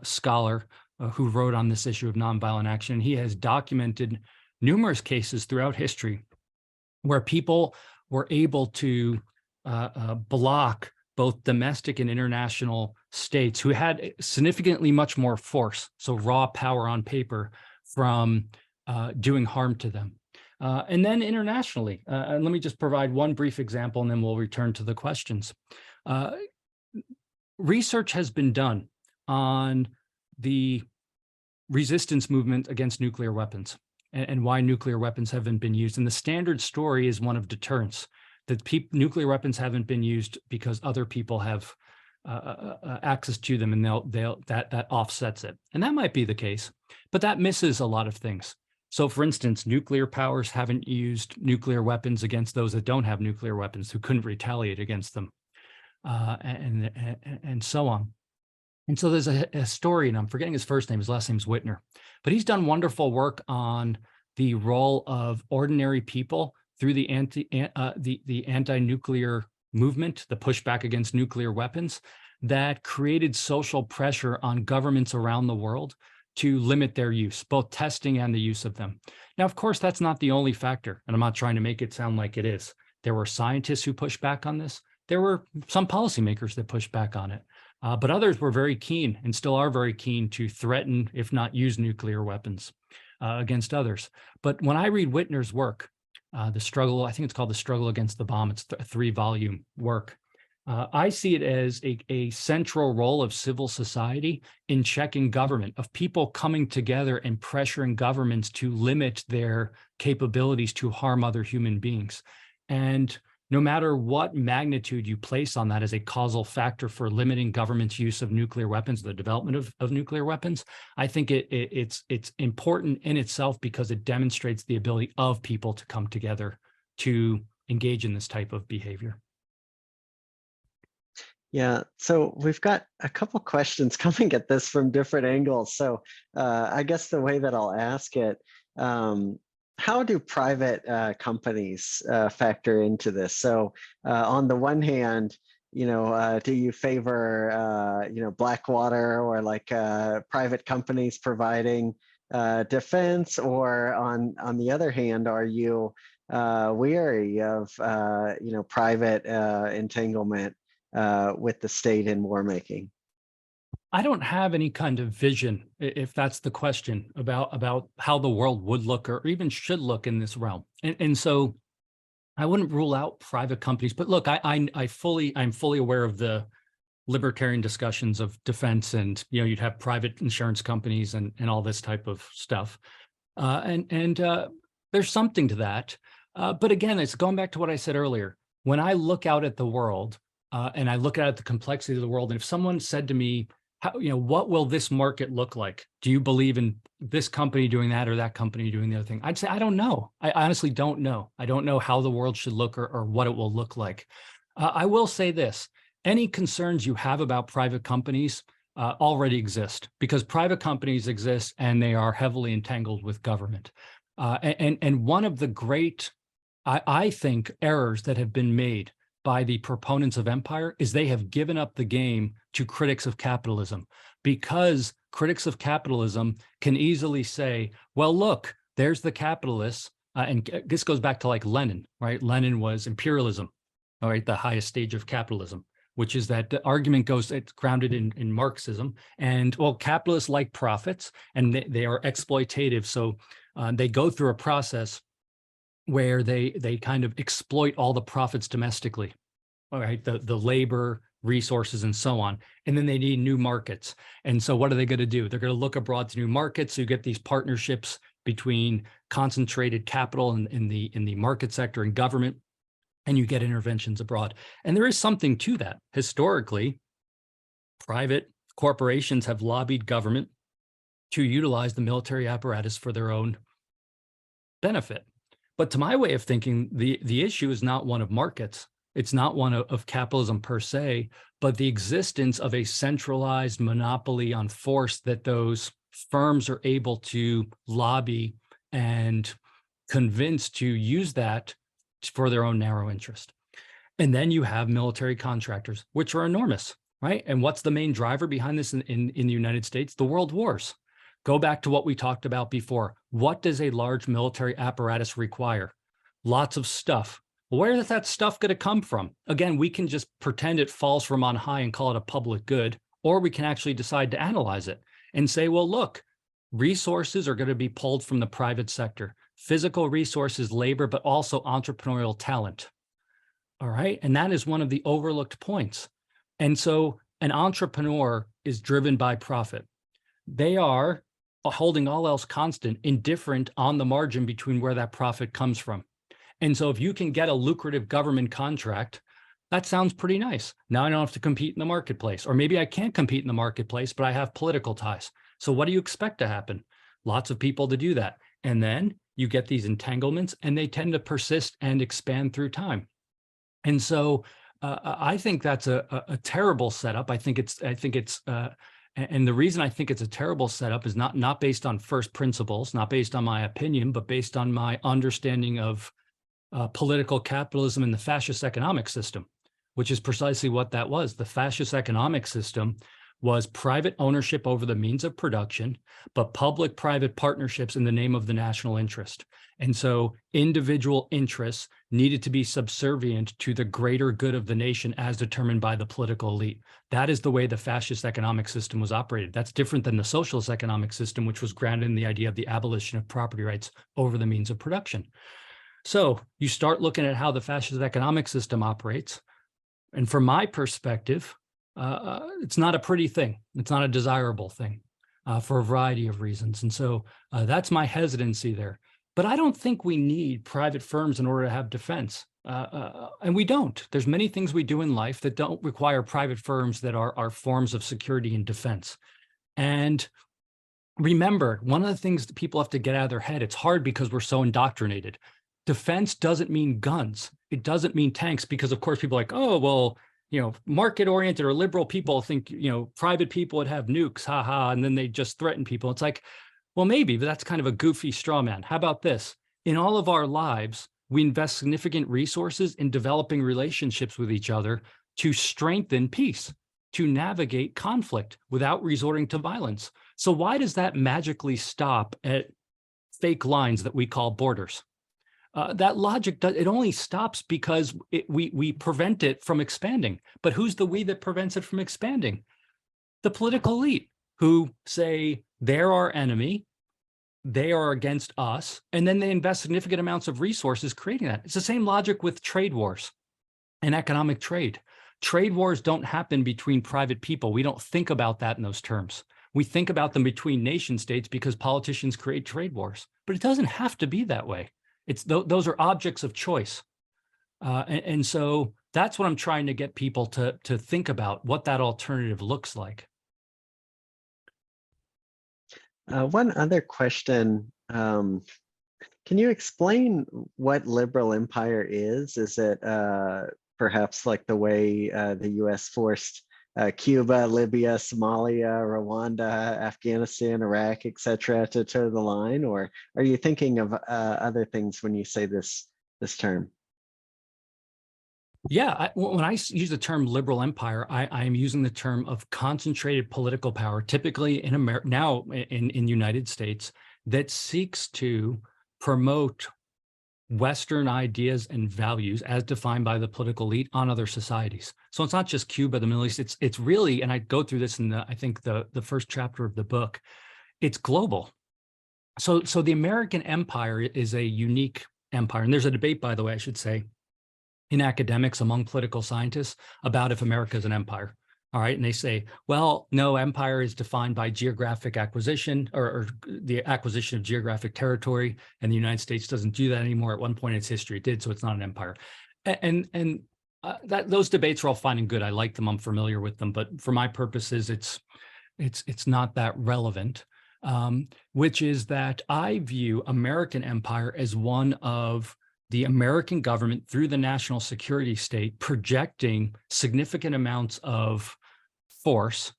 scholar who wrote on this issue of nonviolent action. He has documented numerous cases throughout history where people were able to block both domestic and international states who had significantly much more force, so raw power on paper, from doing harm to them. And then internationally, and let me just provide one brief example and then we'll return to the questions. Research has been done on the resistance movement against nuclear weapons and why nuclear weapons haven't been used. And the standard story is one of deterrence, that nuclear weapons haven't been used because other people have access to them, and that offsets it. And that might be the case, but that misses a lot of things. So for instance, nuclear powers haven't used nuclear weapons against those that don't have nuclear weapons, who couldn't retaliate against them, and so on. And so there's a historian, I'm forgetting his first name, his last name's Whitner, but he's done wonderful work on the role of ordinary people through the anti-nuclear movement, the pushback against nuclear weapons, that created social pressure on governments around the world to limit their use, both testing and the use of them. Now, of course, that's not the only factor, and I'm not trying to make it sound like it is. There were scientists who pushed back on this. There were some policymakers that pushed back on it. But others were very keen and still are very keen to threaten, if not use, nuclear weapons against others. But when I read Whitner's work, the struggle, I think it's called The Struggle Against the Bomb, it's a 3-volume work. I see it as a central role of civil society in checking government, of people coming together and pressuring governments to limit their capabilities to harm other human beings. And no matter what magnitude you place on that as a causal factor for limiting government's use of nuclear weapons, the development of nuclear weapons, I think it's important in itself because it demonstrates the ability of people to come together to engage in this type of behavior. Yeah, so we've got a couple questions coming at this from different angles. So I guess the way that I'll ask it, how do private companies factor into this? So on the one hand, do you favor, Blackwater or like private companies providing defense, or on the other hand, are you weary of, private entanglement with the state in war making? I don't have any kind of vision, if that's the question, about how the world would look or even should look in this realm. And so I wouldn't rule out private companies, but look, I'm fully aware of the libertarian discussions of defense, and you'd have private insurance companies and all this type of stuff. And there's something to that. But again, it's going back to what I said earlier. When I look out at the world and I look at the complexity of the world, and if someone said to me, what will this market look like? Do you believe in this company doing that or that company doing the other thing? I'd say, I don't know. I honestly don't know. I don't know how the world should look or what it will look like. I will say this, any concerns you have about private companies already exist, because private companies exist and they are heavily entangled with government. And one of the great, I think, errors that have been made by the proponents of empire is they have given up the game to critics of capitalism, because critics of capitalism can easily say, well, look, there's the capitalists. And this goes back to like Lenin, right? Lenin was imperialism, all right, the highest stage of capitalism, which is that the argument goes, it's grounded in Marxism. And well, capitalists like profits and they are exploitative. So they go through a process where they kind of exploit all the profits domestically. all right, the labor, resources, and so on. And then they need new markets. And so what are they going to do? They're going to look abroad to new markets. So you get these partnerships between concentrated capital in the market sector and government, and you get interventions abroad. And there is something to that. Historically, private corporations have lobbied government to utilize the military apparatus for their own benefit. But to my way of thinking, the issue is not one of markets. It's not one of capitalism per se, but the existence of a centralized monopoly on force that those firms are able to lobby and convince to use that for their own narrow interest. And then you have military contractors, which are enormous, right? And what's the main driver behind this in the United States? The world wars. Go back to what we talked about before. What does a large military apparatus require? Lots of stuff. Where is that stuff going to come from? Again, we can just pretend it falls from on high and call it a public good, or we can actually decide to analyze it and say, well, look, resources are going to be pulled from the private sector, physical resources, labor, but also entrepreneurial talent. All right. And that is one of the overlooked points. And so an entrepreneur is driven by profit. They are holding all else constant, indifferent on the margin between where that profit comes from. And so if you can get a lucrative government contract, that sounds pretty nice. Now I don't have to compete in the marketplace, or maybe I can't compete in the marketplace, but I have political ties. So what do you expect to happen? Lots of people to do that. And then you get these entanglements, and they tend to persist and expand through time. And so I think that's a terrible setup. And the reason I think it's a terrible setup is not based on first principles, not based on my opinion, but based on my understanding of political capitalism and the fascist economic system, which is precisely what that was. The fascist economic system was private ownership over the means of production, but public-private partnerships in the name of the national interest. And so individual interests needed to be subservient to the greater good of the nation as determined by the political elite. That is the way the fascist economic system was operated. That's different than the socialist economic system, which was grounded in the idea of the abolition of property rights over the means of production. So you start looking at how the fascist economic system operates. And from my perspective, it's not a pretty thing. It's not a desirable thing for a variety of reasons. And so that's my hesitancy there. But I don't think we need private firms in order to have defense. And we don't. There's many things we do in life that don't require private firms that are forms of security and defense. And remember, one of the things that people have to get out of their head, it's hard because we're so indoctrinated. Defense doesn't mean guns. It doesn't mean tanks, because of course people are like, oh, well, market-oriented or liberal people think, private people would have nukes, haha, and then they just threaten people. It's like, well, maybe, but that's kind of a goofy straw man. How about this? In all of our lives, we invest significant resources in developing relationships with each other to strengthen peace, to navigate conflict without resorting to violence. So why does that magically stop at fake lines that we call borders? That logic, it only stops because we prevent it from expanding. But who's the we that prevents it from expanding? The political elite, who say they're our enemy, they are against us, and then they invest significant amounts of resources creating that. It's the same logic with trade wars and economic trade. Trade wars don't happen between private people. We don't think about that in those terms. We think about them between nation states because politicians create trade wars, but it doesn't have to be that way. Those are objects of choice. And so that's what I'm trying to get people to think about, what that alternative looks like. One other question. Can you explain what liberal empire is? Is it perhaps like the way the US forced Cuba, Libya, Somalia, Rwanda, Afghanistan, Iraq, etc., to toe the line, or are you thinking of other things when you say this term? Yeah, when I use the term liberal empire, I am using the term of concentrated political power, typically in America, now in the United States, that seeks to promote Western ideas and values as defined by the political elite on other societies. So it's not just Cuba, the Middle East, it's really, and I go through this in I think the first chapter of the book, it's global. So the American empire is a unique empire. And there's a debate, by the way, I should say, in academics among political scientists about if America is an empire. All right. And they say, well, no, empire is defined by geographic acquisition or the acquisition of geographic territory. And the United States doesn't do that anymore. At one point in its history, it did. So it's not an empire. And that those debates are all fine and good. I like them. I'm familiar with them. But for my purposes, it's not that relevant, which is that I view American empire as one of the American government through the national security state projecting significant amounts of force,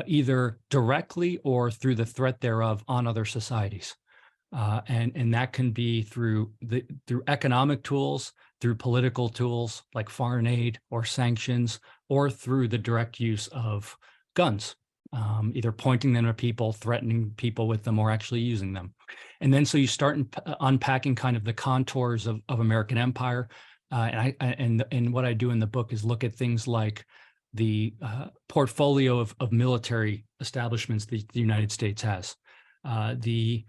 either directly or through the threat thereof on other societies. And that can be through economic tools, through political tools like foreign aid or sanctions, or through the direct use of guns, either pointing them at people, threatening people with them, or actually using them. And then so you start unpacking kind of the contours of American empire. And what I do in the book is look at things like the portfolio of military establishments the United States has, the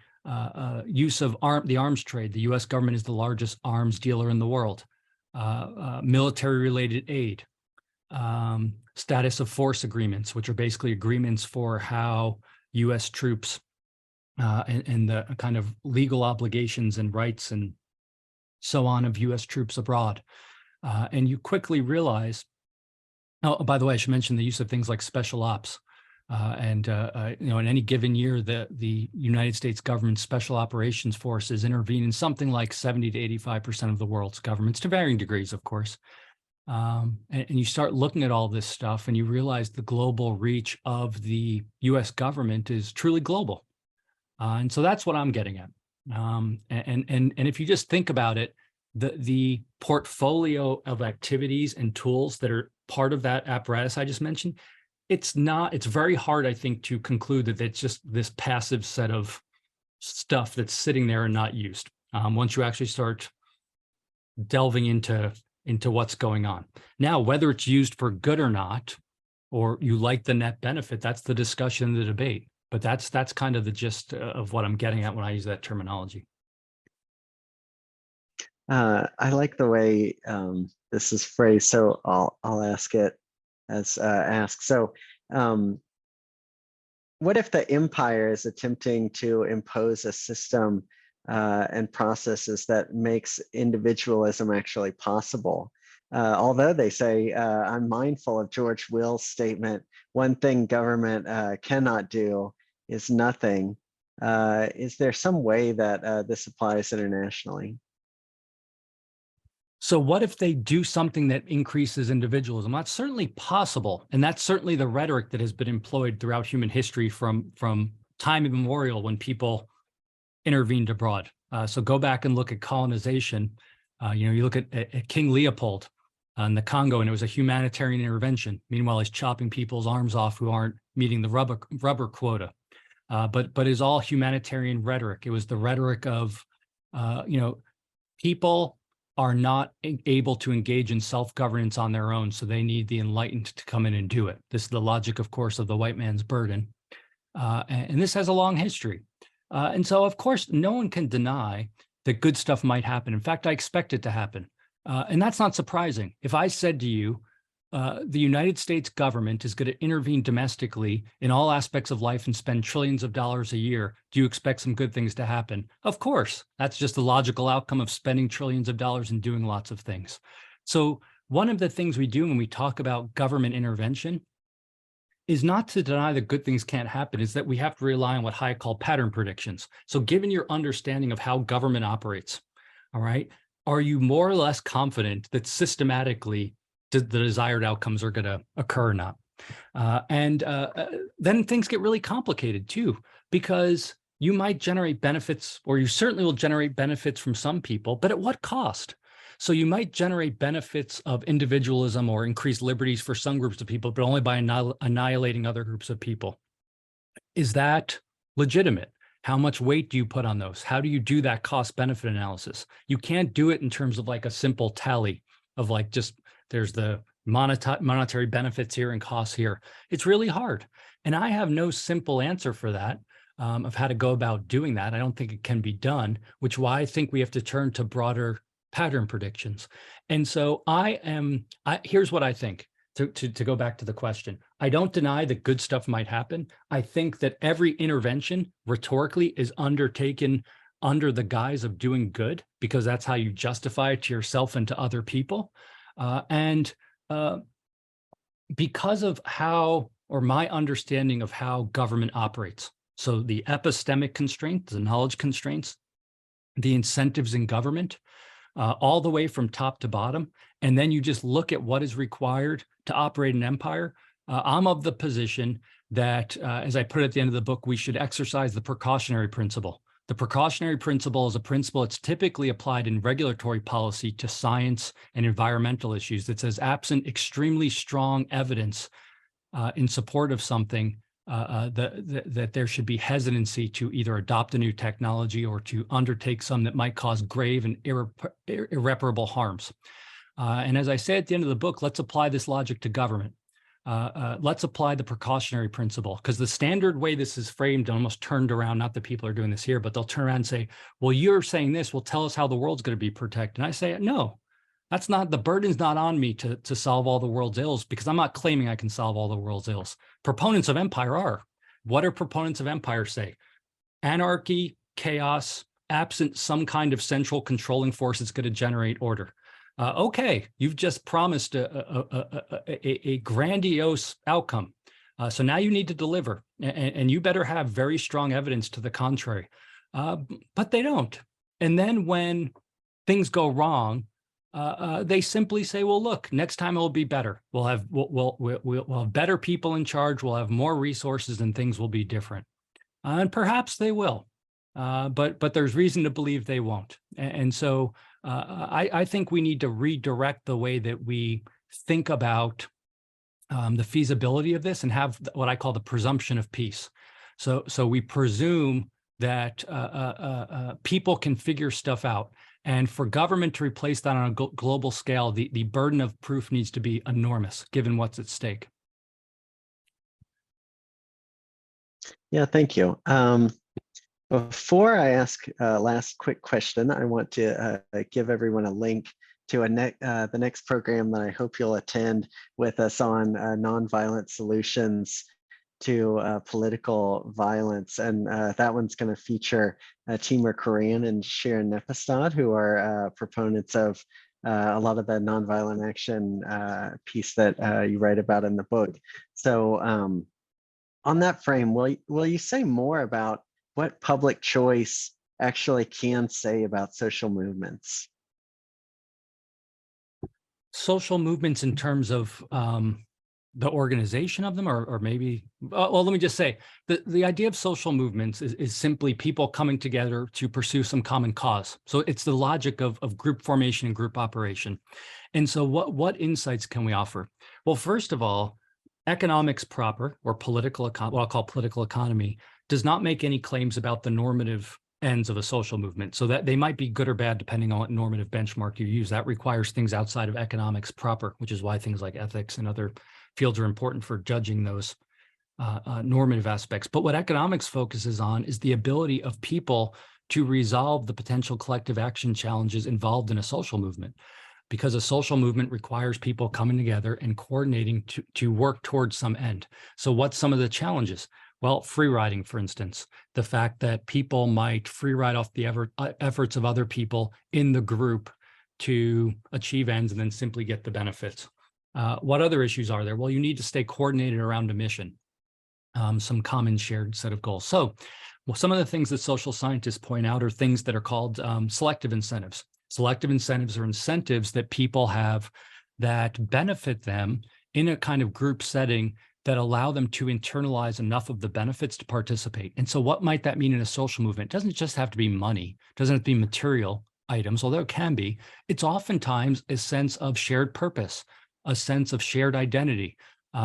use of the arms trade. The U.S. government is the largest arms dealer in the world. Military-related aid, status of force agreements, which are basically agreements for how U.S. troops and the kind of legal obligations and rights and so on of U.S. troops abroad. And you quickly realize, oh, by the way, I should mention the use of things like special ops. In any given year, the United States government special operations forces intervene in something like 70 to 85% of the world's governments, to varying degrees, of course. And you start looking at all this stuff and you realize the global reach of the US government is truly global. And so that's what I'm getting at. And if you just think about it, the portfolio of activities and tools that are part of that apparatus I just mentioned, it's very hard, I think, to conclude that it's just this passive set of stuff that's sitting there and not used. Once you actually start delving into what's going on. Now, whether it's used for good or not, or you like the net benefit, that's the discussion, the debate. But that's kind of the gist of what I'm getting at when I use that terminology. I like the way this is phrased, so I'll ask it as asked. So what if the empire is attempting to impose a system and processes that makes individualism actually possible? Although they say, I'm mindful of George Will's statement, one thing government cannot do is nothing. Is there some way that this applies internationally? So what if they do something that increases individualism? That's certainly possible. And that's certainly the rhetoric that has been employed throughout human history from time immemorial when people intervened abroad. So go back and look at colonization. You look at King Leopold in the Congo, and it was a humanitarian intervention. Meanwhile, he's chopping people's arms off who aren't meeting the rubber quota. But it's all humanitarian rhetoric. It was the rhetoric of, people are not able to engage in self-governance on their own, so they need the enlightened to come in and do it. This is the logic, of course, of the white man's burden. And this has a long history. And so, of course, no one can deny that good stuff might happen. In fact, I expect it to happen. And that's not surprising. If I said to you, the United States government is going to intervene domestically in all aspects of life and spend trillions of dollars a year, do you expect some good things to happen? Of course. That's just the logical outcome of spending trillions of dollars and doing lots of things. So one of the things we do when we talk about government intervention is not to deny that good things can't happen, is that we have to rely on what I call pattern predictions. So given your understanding of how government operates, all right, are you more or less confident that systematically the desired outcomes are going to occur or not? Then things get really complicated too, because you might generate benefits, or you certainly will generate benefits from some people, but at what cost? So you might generate benefits of individualism or increased liberties for some groups of people, but only by annihilating other groups of people. Is that legitimate? How much weight do you put on those? How do you do that cost-benefit analysis? You can't do it in terms of like a simple tally of like just there's the monetary benefits here and costs here. It's really hard. And I have no simple answer for that, of how to go about doing that. I don't think it can be done, which is why I think we have to turn to broader pattern predictions. And so here's what I think. To go back to the question, I don't deny that good stuff might happen. I think that every intervention rhetorically is undertaken under the guise of doing good, because that's how you justify it to yourself and to other people. Because of how, or my understanding of how government operates, so the epistemic constraints, the knowledge constraints, the incentives in government, all the way from top to bottom, and then you just look at what is required to operate an empire. I'm of the position that, as I put at the end of the book, we should exercise the precautionary principle. The precautionary principle is a principle that's typically applied in regulatory policy to science and environmental issues that says, absent extremely strong evidence in support of something, that there should be hesitancy to either adopt a new technology or to undertake some that might cause grave and irreparable harms. And as I say at the end of the book, let's apply this logic to government. Let's apply the precautionary principle, because the standard way this is framed, almost turned around, not that people are doing this here, but they'll turn around and say, well, you're saying this, well, tell us how the world's going to be protected. And I say, no, that's not, the burden's not on me to solve all the world's ills, because I'm not claiming I can solve all the world's ills. Proponents of empire are. What do proponents of empire say? Anarchy, chaos, absent some kind of central controlling force that's going to generate order. Okay, you've just promised a grandiose outcome. So now you need to deliver, and you better have very strong evidence to the contrary. But they don't. And then when things go wrong, they simply say, well, look, next time it will be better. We'll have better people in charge. We'll have more resources, and things will be different. And perhaps they will, but there's reason to believe they won't. And so I think we need to redirect the way that we think about the feasibility of this, and have what I call the presumption of peace. So we presume that people can figure stuff out. And for government to replace that on a global scale, the burden of proof needs to be enormous, given what's at stake. Yeah, thank you. Before I ask last quick question, I want to give everyone a link to the next program that I hope you'll attend with us on nonviolent solutions to political violence. And that one's going to feature Timur Kuran and Sharon Nepestad, who are proponents of a lot of the nonviolent action piece that you write about in the book. So on that frame, will you say more about what public choice actually can say about social movements? Social movements in terms of the organization of them, or maybe, well, let me just say, the idea of social movements is simply people coming together to pursue some common cause. So it's the logic of group formation and group operation. And so what insights can we offer? Well, first of all, economics proper, or what I'll call political economy, does not make any claims about the normative ends of a social movement, so that they might be good or bad depending on what normative benchmark you use. That requires things outside of economics proper, which is why things like ethics and other fields are important for judging those normative aspects. But what economics focuses on is the ability of people to resolve the potential collective action challenges involved in a social movement, because a social movement requires people coming together and coordinating to work towards some end. So what's some of the challenges? Well, free riding, for instance, the fact that people might free ride off the efforts of other people in the group to achieve ends and then simply get the benefits. What other issues are there? Well, you need to stay coordinated around a mission, some common shared set of goals. So some of the things that social scientists point out are things that are called selective incentives. Selective incentives are incentives that people have that benefit them in a kind of group setting that allow them to internalize enough of the benefits to participate. And so what might that mean in a social movement? It doesn't just have to be money, it doesn't have to be material items, although it can be. It's oftentimes a sense of shared purpose, a sense of shared identity.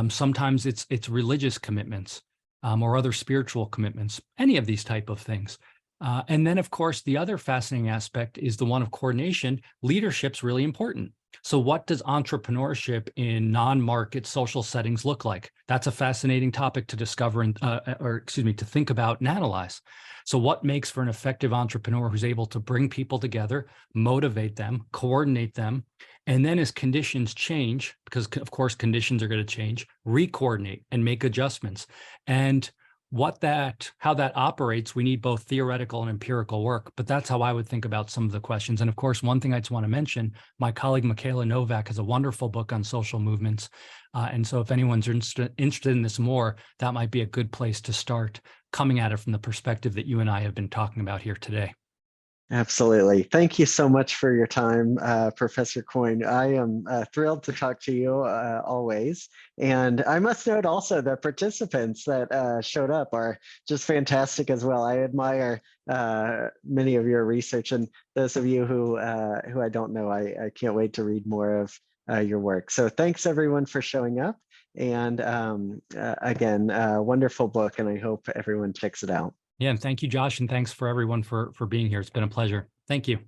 Sometimes it's religious commitments or other spiritual commitments, any of these type of things. And then, of course, the other fascinating aspect is the one of coordination. Leadership's really important. So what does entrepreneurship in non-market social settings look like? That's a fascinating topic to discover to think about and analyze. So what makes for an effective entrepreneur who's able to bring people together, motivate them, coordinate them, and then as conditions change, because of course conditions are going to change, re-coordinate and make adjustments. And how that operates, we need both theoretical and empirical work, but that's how I would think about some of the questions. And of course, one thing I just want to mention, my colleague Michaela Novak has a wonderful book on social movements. And so if anyone's interested in this more, that might be a good place to start, coming at it from the perspective that you and I have been talking about here today. Absolutely. Thank you so much for your time, Professor Coyne. I am thrilled to talk to you always. And I must note also that participants that showed up are just fantastic as well. I admire many of your research, and those of you who I don't know, I can't wait to read more of your work. So thanks everyone for showing up. And again, wonderful book, and I hope everyone checks it out. Yeah, and thank you, Josh, and thanks for everyone for being here. It's been a pleasure. Thank you.